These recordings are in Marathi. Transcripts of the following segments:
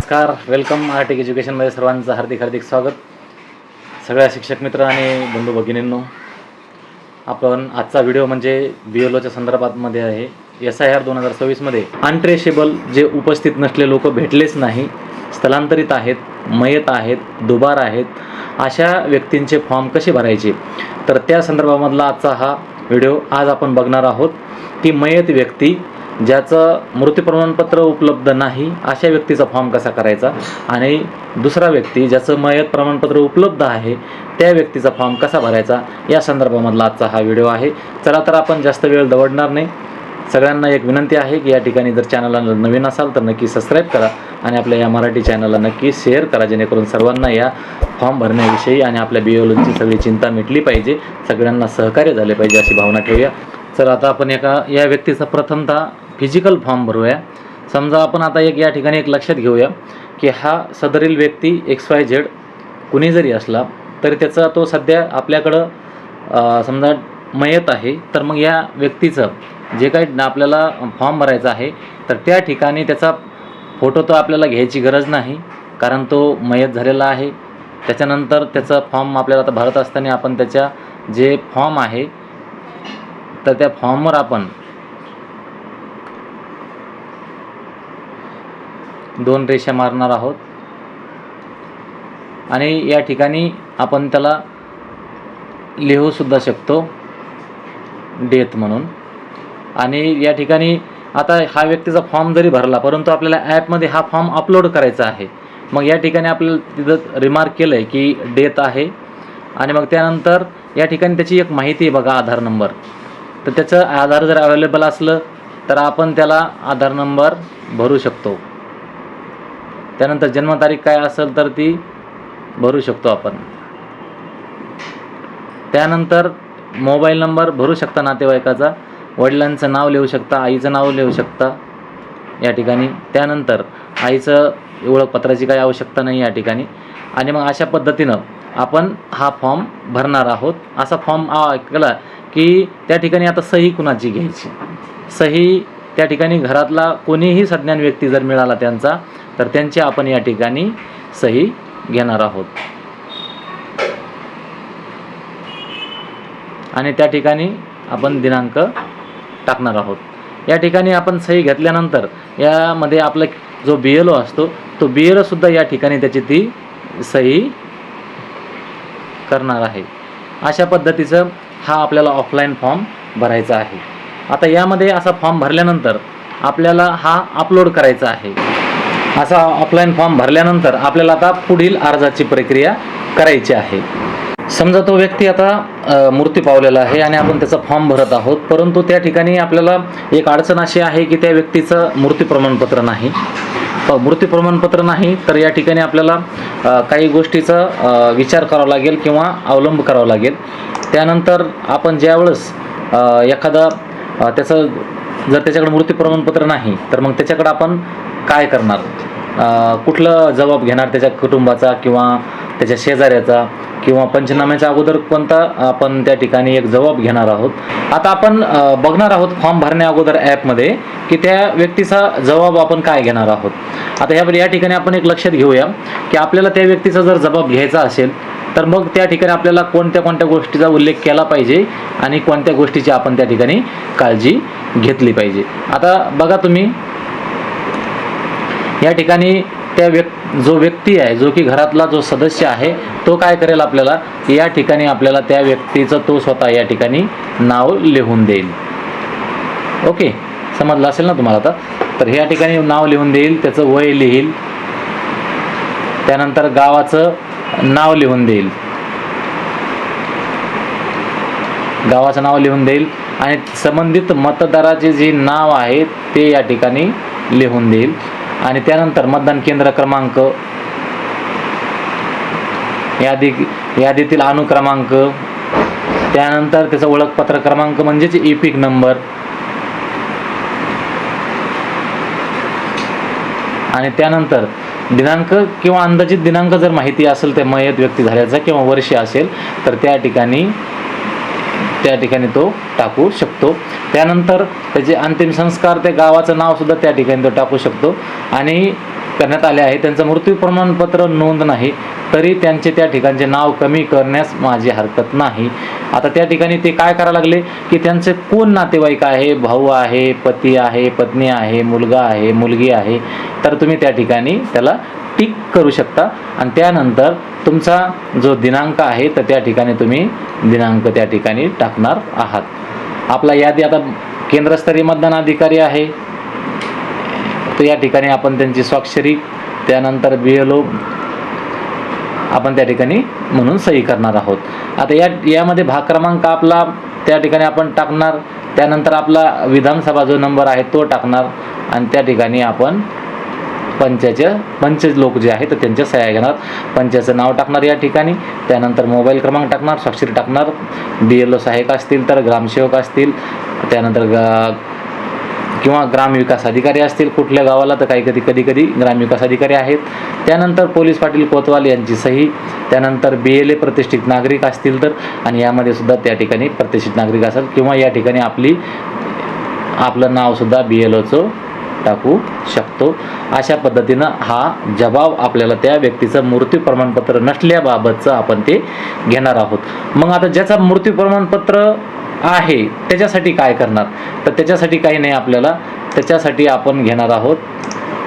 नमस्कार, वेलकम आर्टिक एज्युकेशनमध्ये सर्वांचं हार्दिक हार्दिक स्वागत. सगळ्या शिक्षक मित्र आणि बंधू भगिनींनो, आपण आजचा व्हिडिओ म्हणजे BLOच्या संदर्भामध्ये आहे. SIR 2026मध्ये अनट्रेसेबल जे उपस्थित नसले लोक भेटलेच नाही, स्थलांतरित आहेत, मयत आहेत, दुबार आहेत, अशा व्यक्तींचे फॉर्म कसे भरायचे, तर त्या संदर्भामधला आजचा हा व्हिडिओ आज आपण बघणार आहोत. की मयत व्यक्ती ज्याचं मृत्यू प्रमाणपत्र उपलब्ध नाही अशा व्यक्तीचा फॉर्म कसा करायचा आणि दुसरा व्यक्ती ज्याचं मयत प्रमाणपत्र उपलब्ध आहे त्या व्यक्तीचा फॉर्म कसा भरायचा या संदर्भामधला आजचा हा व्हिडिओ आहे. चला तर आपण जास्त वेळ दवडणार नाही. सगळ्यांना एक विनंती आहे की या ठिकाणी जर चॅनलला नवीन असाल तर नक्की सबस्क्राईब करा आणि आपल्या या मराठी चॅनलला नक्की शेअर करा, जेणेकरून सर्वांना या फॉर्म भरण्याविषयी आणि आपल्या BLOची सगळी चिंता मिटली पाहिजे, सगळ्यांना सहकार्य झाले पाहिजे अशी भावना ठेवूया. चला आता आपण या व्यक्तीचा प्रथमतः फिजिकल फॉर्म भरूया. समजा आपण आता या ठिकाणी एक लक्षात घेऊया की हा सदरील व्यक्ती XYZ कुणी जरी असला तरी त्याचा तो सध्या आपल्याकडं समजा मयत आहे, तर मग या व्यक्तीचं जे काही आपल्याला फॉर्म भरायचा आहे तर त्या ठिकाणी त्याचा फोटो तर आपल्याला घ्यायची गरज नाही, कारण तो मयत झालेला आहे. त्याच्यानंतर त्याचा फॉर्म आपल्याला आता भरत असताना आपण त्याच्या जे फॉर्म आहे तर त्या फॉर्मवर आपण 2 रेषा मारणार आहोत आणि या ठिकाणी आपण त्याला लिहू सुद्धा शकतो डेथ म्हणून. आणि या ठिकाणी आता हा व्यक्तीचा फॉर्म जरी भरला, परंतु आपल्याला ॲपमध्ये हा फॉर्म अपलोड करायचा आहे. मग या ठिकाणी आपल्याला तिथं रिमार्क केलं आहे की डेथ आहे आणि मग त्यानंतर या ठिकाणी त्याची एक माहिती आहे बघा, आधार नंबर. तर त्याचं आधार जर अवेलेबल असलं तर आपण त्याला आधार नंबर भरू शकतो. त्यानंतर जन्मतारीख काय असेल तर ती भरू शकतो आपण. त्यानंतर मोबाईल नंबर भरू शकता नातेवाईकाचा, वडिलांचं नाव लिहू शकता, आईचं नाव लिहू शकता या ठिकाणी. त्यानंतर आईचं ओळखपत्राची काही आवश्यकता नाही या ठिकाणी. आणि मग अशा पद्धतीनं आपण हा फॉर्म भरणार आहोत. असा फॉर्म केला की त्या ठिकाणी आता सही कुणाची घ्यायची, सही त्या ठिकाणी घरातला कोणीही सज्ञान व्यक्ती जर मिळाला त्यांचा, तर त्यांची आपण या ठिकाणी सही घेणार आहोत. आणि त्या ठिकाणी आपण दिनांक टाकणार आहोत. या ठिकाणी आपण सही घेतल्यानंतर यामध्ये आपला जो BLO असतो तो BLO सुद्धा या ठिकाणी त्याची ती सही करणार आहे. अशा पद्धतीचं हा आपल्याला ऑफलाईन फॉर्म भरायचा आहे. आता यामध्ये असा फॉर्म भरल्यानंतर आपल्याला हा अपलोड करायचा आहे. असा ऑफलाईन फॉर्म भरल्यानंतर आपल्याला आता पुढील अर्जाची प्रक्रिया करायची आहे. समजा तो व्यक्ती आता मृत्यू पावलेला आहे आणि आपण त्याचा फॉर्म भरत आहोत, परंतु त्या ठिकाणी आपल्याला एक अडचण अशी आहे की त्या व्यक्तीचं मृत्यू प्रमाणपत्र नाही. मृत्यू प्रमाणपत्र नाही तर या ठिकाणी आपल्याला काही गोष्टीचा विचार करावा लागेल किंवा अवलंब करावा लागेल. त्यानंतर आपण ज्यावेळेस एखादा त्याचं जर त्याच्याकडे मृत्यू प्रमाणपत्र नाही तर मग त्याच्याकडे आपण काय करणार, कुठलं जबाब घेणार त्याच्या कुटुंबाचा किंवा त्याच्या शेजाऱ्याचा किंवा पंचनाम्याच्या अगोदर कोणता आपण त्या ठिकाणी एक जबाब घेणार आहोत. आता आपण बघणार आहोत फॉर्म भरण्या अगोदर ॲपमध्ये की त्या व्यक्तीचा जबाब आपण काय घेणार आहोत. आता या ठिकाणी आपण एक लक्षात घेऊया की आपल्याला त्या व्यक्तीचा जर जबाब घ्यायचा असेल तर मग त्या ठिकाणी आपल्याला कोणत्या कोणत्या गोष्टीचा उल्लेख केला पाहिजे आणि कोणत्या गोष्टीची आपण त्या ठिकाणी काळजी घेतली पाहिजे. आता बघा तुम्ही या ठिकाणी जो व्यक्ती आहे, जो की घरातला जो सदस्य आहे, तो काय करेल, आपल्याला या ठिकाणी आपल्याला त्या व्यक्तीचं तो स्वतः या ठिकाणी नाव लिहून देईल. ओके, समजलं असेल ना तुम्हाला आता. तर या ठिकाणी नाव लिहून देईल, त्याचं वय लिहील, त्यानंतर गावाचं नाव लिहून देईल, गावाचं नाव लिहून देईल आणि संबंधित मतदाराचे जे नाव आहे ते या ठिकाणी लिहून देईल. आणि त्यानंतर मतदान केंद्र क्रमांक, यादीतील अनुक्रमांक, त्यानंतर त्याचा ओळखपत्र क्रमांक म्हणजेच EPIC नंबर, आणि त्यानंतर दिनांक किंवा अंदाजित दिनांक जर माहिती असेल त्या मयत व्यक्ती झाल्याचा किंवा वर्ष असेल तर त्या ठिकाणी तो टाकू शकतो. त्यानंतर त्याचे अंतिम संस्कार, त्या गावाचं नाव सुद्धा त्या ठिकाणी तो टाकू शकतो. आणि करण्यात आले आहे, त्यांचं मृत्यू प्रमाणपत्र नोंद नाही, तरी त्यांचे त्या ठिकाणचे नाव कमी करण्यास माझी हरकत नाही. आता त्या ठिकाणी ते काय करायला लागले की त्यांचे कोण नातेवाईक आहे, भाऊ आहे, पती आहे, पत्नी आहे, मुलगा आहे, मुलगी आहे, तर तुम्ही त्या ठिकाणी त्याला टिक करू शकता. आणि त्यानंतर तुमचा जो दिनांक आहे तर त्या ठिकाणी तुम्ही दिनांक त्या ठिकाणी टाकणार आहात. आपला यादी आता केंद्रस्तरीय मतदान अधिकारी आहे, तर या ठिकाणी आपण त्यांची स्वाक्षरी, त्यानंतर BLO आपण त्या ठिकाणी म्हणून सही करणार आहोत. आता यामध्ये भाग क्रमांक आपला त्या ठिकाणी आपण टाकणार, त्यानंतर आपला विधानसभा जो नंबर आहे तो टाकणार आणि त्या ठिकाणी आपण पंच लोक जे आहेत तर त्यांच्या सह्या घेणार, पंचाचं नाव टाकणार या ठिकाणी, त्यानंतर मोबाईल क्रमांक टाकणार, स्वाक्षरी टाकणार, BLO सहाय्यक असतील तर ग्रामसेवक असतील, त्यानंतर किंवा ग्रामविकास अधिकारी असतील कुठल्या गावाला, तर कधी ग्रामविकास अधिकारी आहेत, त्यानंतर पोलीस पाटील कोतवाल यांची सही, त्यानंतर BLA प्रतिष्ठित नागरिक असतील तर, आणि यामध्ये सुद्धा त्या ठिकाणी प्रतिष्ठित नागरिक असेल किंवा या ठिकाणी आपलं नावसुद्धा BLOचं टाकू शकतो. अशा पद्धतीनं हा जबाब आपल्याला त्या व्यक्तीचं मृत्यू प्रमाणपत्र नसल्याबाबतचं आपण ते घेणार आहोत. मग आता ज्याचा मृत्यू प्रमाणपत्र आहे त्याच्यासाठी काय करणार, तर त्याच्यासाठी काही नाही, आपल्याला त्याच्यासाठी आपण घेणार आहोत,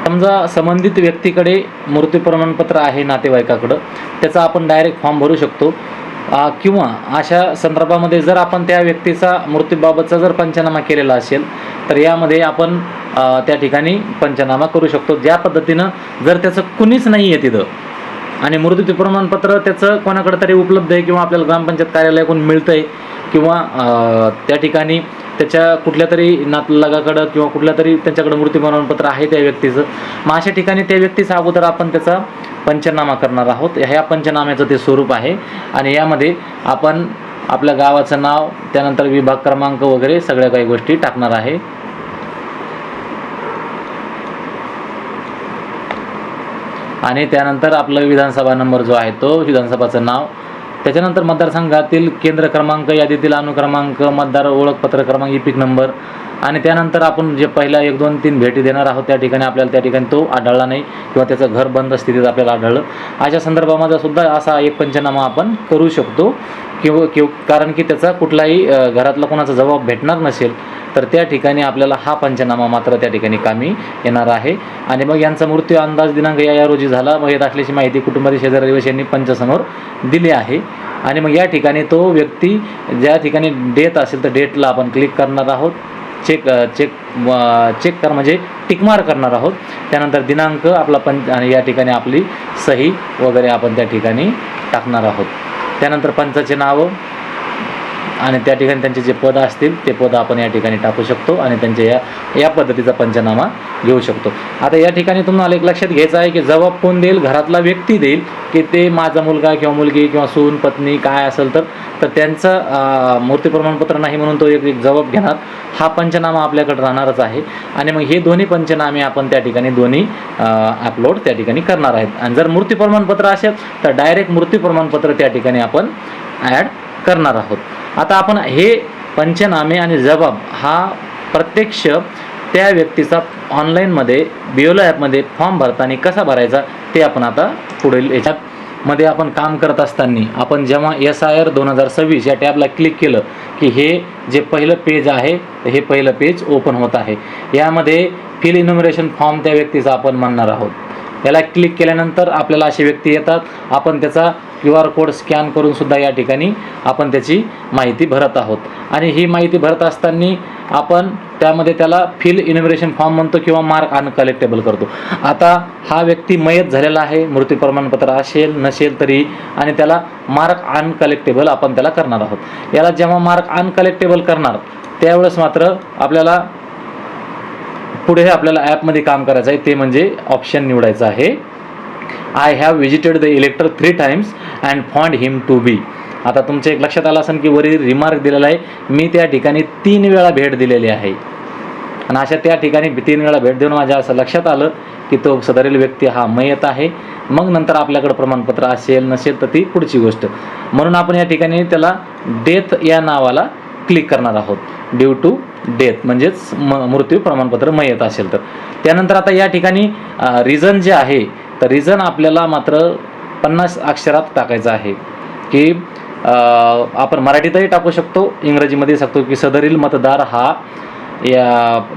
समजा संबंधित व्यक्तीकडे मृत्यू प्रमाणपत्र आहे नातेवाईकाकडं, त्याचा आपण डायरेक्ट फॉर्म भरू शकतो. किंवा अशा संदर्भामध्ये जर आपण त्या व्यक्तीचा मृत्यूबाबतचा जर पंचनामा केलेला असेल तर यामध्ये आपण त्या ठिकाणी पंचनामा करू शकतो. ज्या पद्धतीनं जर त्याचं कुणीच नाही आहे तिथं आणि मृत्यू प्रमाणपत्र त्याचं कोणाकडे तरी उपलब्ध आहे किंवा आपल्याला ग्रामपंचायत कार्यालयाकडून मिळतं आहे किंवा त्या ठिकाणी त्याच्या कुठल्या तरी नातलगाकडं किंवा कुठल्या तरी त्यांच्याकडं मृत्यू प्रमाणपत्र आहे त्या व्यक्तीचं, मग अशा ठिकाणी त्या व्यक्तीचा अगोदर आपण त्याचा पंचनामा करणार आहोत. ह्या पंचनाम्याचं ते स्वरूप आहे आणि यामध्ये आपण आपल्या गावाचं नाव, त्यानंतर विभाग क्रमांक वगैरे सगळ्या काही गोष्टी टाकणार आहे. आणि त्यानंतर आपला विधानसभा नंबर जो आहे तो विधानसभाचं नाव, त्याच्यानंतर मतदारसंघातील केंद्र क्रमांक, यादीतील अनुक्रमांक, मतदार ओळखपत्र क्रमांक, इपिक नंबर, आणि त्यानंतर आपण जे पहिला 1, 2, 3 भेटी देणार आहोत त्या ठिकाणी आपल्याला त्या ठिकाणी तो आढळला नाही किंवा त्याचं घर बंद स्थितीत आपल्याला आढळलं, अशा संदर्भामध्ये सुद्धा असा एक पंचनामा आपण करू शकतो. कारण की त्याचा कुठलाही घरातला कोणाचा जबाब भेटणार नसेल तर त्या ठिकाणी आपल्याला हा पंचनामा मात्र त्या ठिकाणी कामी येणार आहे. आणि मग यांचा मृत्यू अंदाज दिनांक या रोजी झाला, मग येत असल्याची माहिती कुटुंबातील शेजारी रहिवासी यांनी पंचासमोर दिली आहे. आणि मग या ठिकाणी तो व्यक्ती ज्या ठिकाणी डेट असेल तर डेटला आपण क्लिक करणार आहोत, चेक कर म्हणजे टिकमार करणार आहोत. त्यानंतर दिनांक आपला आणि या ठिकाणी आपली सही वगैरे आपण त्या ठिकाणी टाकणार आहोत. त्यानंतर पंचाचे नावं आणि त्या ठिकाणी त्यांचे जे पद असतील ते पद आपण या ठिकाणी टाकू शकतो आणि त्यांच्या या पद्धतीचा पंचनामा घेऊ शकतो. आता या ठिकाणी तुम्हाला एक लक्षात घ्यायचं आहे की जबाब कोण देईल, घरातला व्यक्ती देईल की ते माझा मुलगा किंवा मुलगी किंवा सून पत्नी काय असेल तर त्यांचं मृत्यू प्रमाणपत्र नाही म्हणून तो एक जबाब घेणार. हा पंचनामा आपल्याकडे राहणारच आहे आणि मग हे दोन्ही पंचनामे आपण त्या ठिकाणी दोन्ही अपलोड त्या ठिकाणी करणार आहेत. आणि जर मृत्यू प्रमाणपत्र असेल तर डायरेक्ट मृत्यू प्रमाणपत्र त्या ठिकाणी आपण ॲड करणार आहोत. आता आपण हे पंचनामे आणि जबाब हा प्रत्यक्ष त्या व्यक्तीचा ऑनलाईनमध्ये BLO ॲपमध्ये फॉर्म भरताना कसा भरायचा ते आपण आता पुढील याच्यामध्ये आपण काम करत असताना आपण जेव्हा SIR 2026 या टॅबला क्लिक केलं की हे जे पहिलं पेज आहे हे पहिलं पेज ओपन होत आहे. यामध्ये फिल इन्युमरेशन फॉर्म त्या व्यक्तीचा आपण म्हणणार आहोत. याला क्लिक केल्यानंतर आपल्याला असे व्यक्ती येतात, आपण त्याचा QR कोड स्कॅन करून सुद्धा या ठिकाणी आपण त्याची माहिती भरत आहोत. आणि ही माहिती भरत असताना आपण त्यामध्ये त्याला फिल इन्युमरेशन फॉर्म म्हणतो किंवा मार्क अनकलेक्टेबल करतो. आता हा व्यक्ती मयत झालेला आहे, मृत्यू प्रमाणपत्र असेल नसेल तरी, आणि त्याला मार्क अनकलेक्टेबल आपण त्याला करणार आहोत. याला जेव्हा मार्क अनकलेक्टेबल करणार त्यावेळेस मात्र आपल्याला पुढे आपल्याला ॲपमध्ये काम करायचं आहे, ते म्हणजे ऑप्शन निवडायचं आहे I have visited the elector 3 times and found him to be. आता तुमच्या एक लक्षात आलं असेल की वरील रिमार्क दिलेला आहे, मी त्या ठिकाणी 3 वेळा भेट दिलेली आहे आणि अशा त्या ठिकाणी 3 वेळा भेट देऊन माझ्या असं लक्षात आलं की तो सदरील व्यक्ती हा मयत आहे. मग नंतर आपल्याकडे प्रमाणपत्र असेल नसेल तर ती पुढची गोष्ट, म्हणून आपण या ठिकाणी त्याला डेथ या नावाला क्लिक करणार आहोत. ड्यू टू डेथ म्हणजेच मृत्यू प्रमाणपत्र मयत असेल तर. त्यानंतर आता या ठिकाणी रिझन जे आहे तर रिझन आपल्याला मात्र 50 अक्षरात टाकायचं आहे की आपण मराठीतही टाकू शकतो, इंग्रजीमध्ये सांगतो की सदरील मतदार हा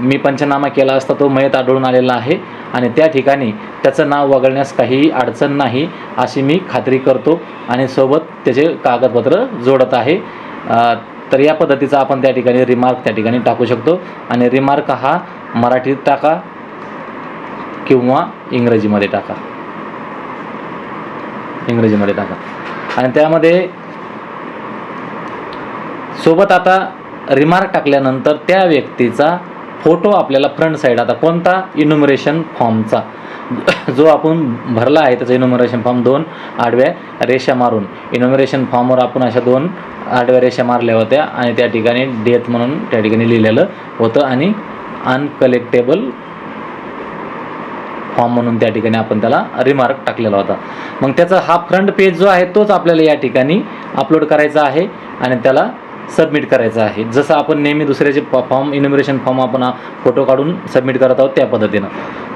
मी पंचनामा केला असता तो मयत आढळून आलेला आहे आणि त्या ठिकाणी त्याचं नाव वगळण्यास काहीही अडचण नाही अशी मी खात्री करतो आणि सोबत त्याचे कागदपत्र जोडत आहे. तर या पद्धतीचा आपण त्या ठिकाणी रिमार्क त्या ठिकाणी टाकू शकतो आणि रिमार्क हा मराठीत टाका किंवा इंग्रजीमध्ये टाका आणि त्यामध्ये सोबत आता रिमार्क टाकल्यानंतर त्या व्यक्तीचा फोटो आपल्याला फ्रंट साईड, आता कोणता इन्युमरेशन फॉर्मचा जो आपण भरला आहे त्याचा इन्युमरेशन फॉर्म 2 आडव्या रेषा मारून इन्युमरेशन फॉर्मवर आपण अशा 2 आडव्या रेषा मारल्या होत्या आणि त्या ठिकाणी डेथ म्हणून त्या ठिकाणी लिहिलेलं होतं आणि अनकलेक्टेबल फॉर्म म्हणून त्या ठिकाणी आपण त्याला रिमार्क टाकलेला होता. मग त्याचा हा फ्रंट पेज जो आहे तोच आपल्याला या ठिकाणी अपलोड करायचा आहे आणि त्याला सबमिट करायचं आहे. जसं आपण नेहमी दुसऱ्याचे फॉर्म इन्युमरेशन फॉर्म आपण फोटो काढून सबमिट करत आहोत त्या पद्धतीनं.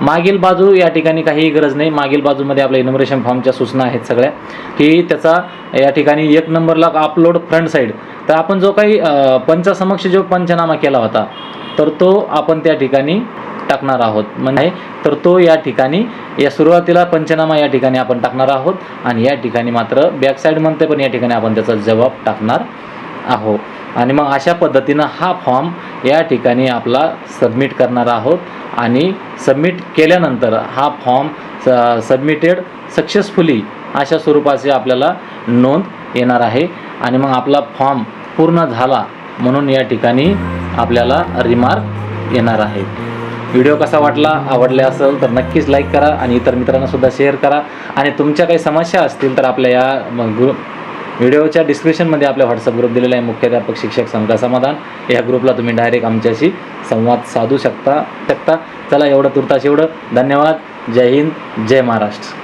मागील बाजू या ठिकाणी काहीही गरज नाही. मागील बाजूमध्ये आपल्या इन्युमरेशन फॉर्मच्या सूचना आहेत सगळ्या की त्याचा या ठिकाणी 1 नंबरला अपलोड फ्रंट साईड. तर आपण जो काही पंचासमक्ष जो पंचनामा केला होता तर तो आपण त्या ठिकाणी टाकणार आहोत म्हणजे तर तो या ठिकाणी या सुरुवातीला पंचनामा या ठिकाणी आपण टाकणार आहोत आणि या ठिकाणी मात्र बॅक साईड म्हणते पण या ठिकाणी आपण त्याचा जबाब टाकणार आहोत. आणि मग अशा पद्धतीनं हा फॉर्म या ठिकाणी आपला सबमिट करणार आहोत आणि सबमिट केल्यानंतर हा फॉर्म सबमिटेड सक्सेसफुली अशा स्वरूपाचे आपल्याला नोंद येणार आहे आणि मग आपला फॉर्म पूर्ण झाला म्हणून या ठिकाणी आपल्याला रिमार्क येणार आहे. व्हिडिओ कसा वाटला, आवडले असेल तर नक्कीच लाईक करा आणि इतर मित्रांनासुद्धा शेअर करा आणि तुमच्या काही समस्या असतील तर आपल्या या व्हिडिओच्या डिस्क्रिप्शनमध्ये आपल्या व्हॉट्सअप ग्रुप दिलेला आहे, मुख्याध्यापक शिक्षक समता समाधान. या ग्रुपला तुम्ही डायरेक्ट आमच्याशी संवाद साधू शकता. चला एवढं तुर्तास एवढं. धन्यवाद. जय हिंद, जय महाराष्ट्र.